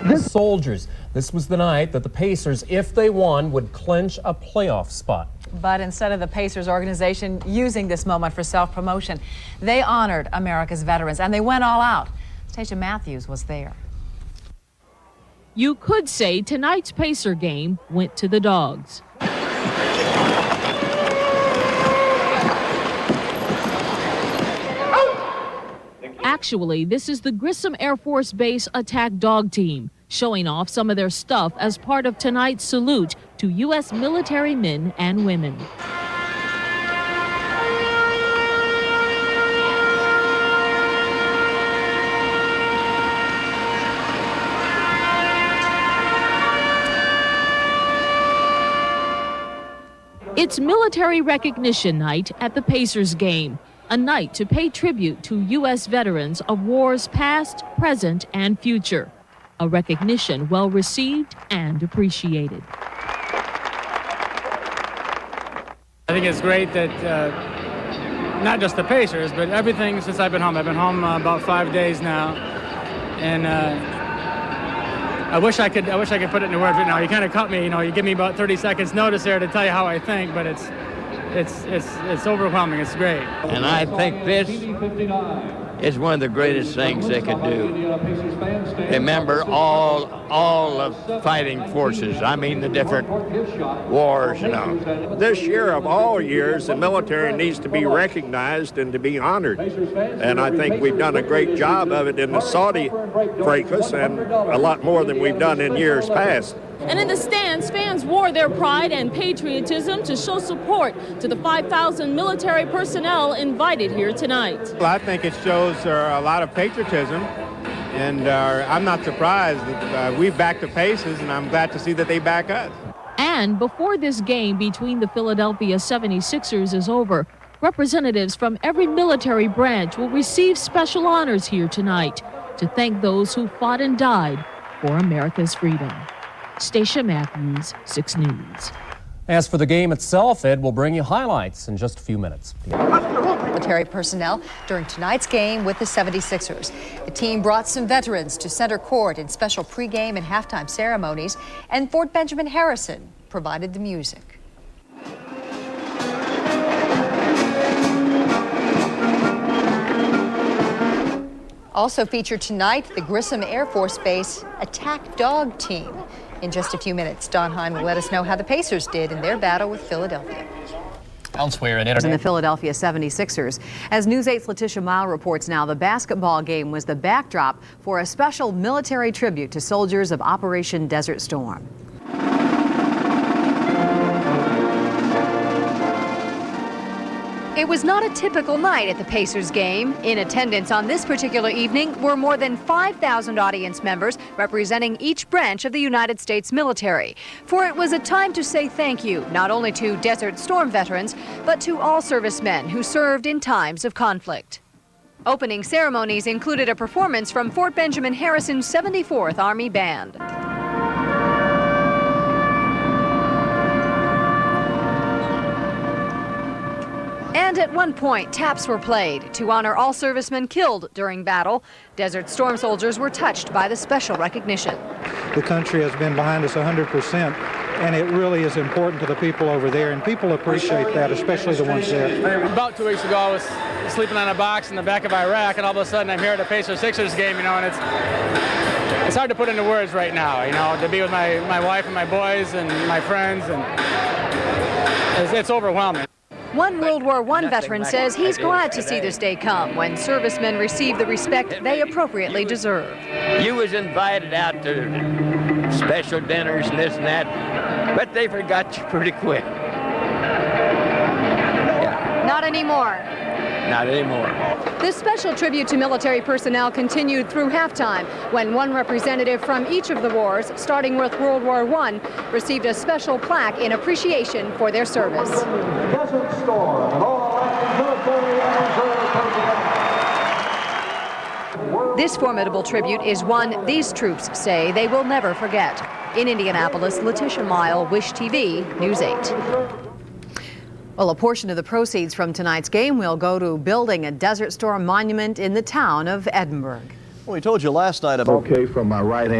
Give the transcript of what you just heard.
The soldiers. This was the night that the Pacers, if they won, would clinch a playoff spot. But instead of the Pacers organization using this moment for self-promotion, they honored America's veterans and they went all out. Stacia Matthews was there. You could say tonight's Pacer game went to the dogs. Actually, this is the Grissom Air Force Base attack dog team, showing off some of their stuff as part of tonight's salute to U.S. military men and women. It's military recognition night at the Pacers game, a night to pay tribute to U.S. veterans of wars past, present, and future. A recognition well received and appreciated. I think it's great that not just the Pacers, but everything since I've been home. I've been home about 5 days now, and I wish I could put it into words right now. You kind of caught me. You give me about 30 seconds notice there to tell you how I think, but it's overwhelming. It's great. And I think this is one of the greatest things they could do. Remember all of fighting forces. I mean the different wars, This year of all years, the military needs to be recognized and to be honored. And I think we've done a great job of it in the Saudi fracas and a lot more than we've done in years past. And in the stands, fans wore their pride and patriotism to show support to the 5,000 military personnel invited here tonight. Well, I think it shows a lot of patriotism, and I'm not surprised that we back the Pacers, and I'm glad to see that they back us. And before this game between the Philadelphia 76ers is over, representatives from every military branch will receive special honors here tonight to thank those who fought and died for America's freedom. Stacia Matthews, 6 News. As for the game itself, Ed will bring you highlights in just a few minutes. Military personnel during tonight's game with the 76ers. The team brought some veterans to center court in special pregame and halftime ceremonies, and Fort Benjamin Harrison provided the music. Also featured tonight, the Grissom Air Force Base attack dog team. In just a few minutes, Don Hine will let us know how the Pacers did in their battle with Philadelphia. Elsewhere in the Philadelphia 76ers. As News 8's Letitia Mile reports now, the basketball game was the backdrop for a special military tribute to soldiers of Operation Desert Storm. It was not a typical night at the Pacers game. In attendance on this particular evening were more than 5,000 audience members representing each branch of the United States military. For it was a time to say thank you, not only to Desert Storm veterans, but to all servicemen who served in times of conflict. Opening ceremonies included a performance from Fort Benjamin Harrison's 74th Army Band. And at one point, taps were played to honor all servicemen killed during battle. Desert Storm soldiers were touched by the special recognition. The country has been behind us 100%, and it really is important to the people over there, and people appreciate that, especially the ones there. About 2 weeks ago, I was sleeping on a box in the back of Iraq, and all of a sudden I'm here at a Pacers-Sixers game, and it's hard to put into words right now, to be with my wife and my boys and my friends, and it's overwhelming. One World War I veteran says he's glad to see this day come when servicemen receive the respect they appropriately deserve. You was invited out to special dinners and this and that, but they forgot you pretty quick. Yeah. Not anymore. Not anymore. This special tribute to military personnel continued through halftime when one representative from each of the wars, starting with World War I, received a special plaque in appreciation for their service. Desert Storm and all military and This formidable tribute is one these troops say they will never forget. In Indianapolis, Letitia Mile, Wish TV, News 8. Well, a portion of the proceeds from tonight's game will go to building a Desert Storm monument in the town of Edinburgh. Well, we told you last night about... Okay, from my right hand.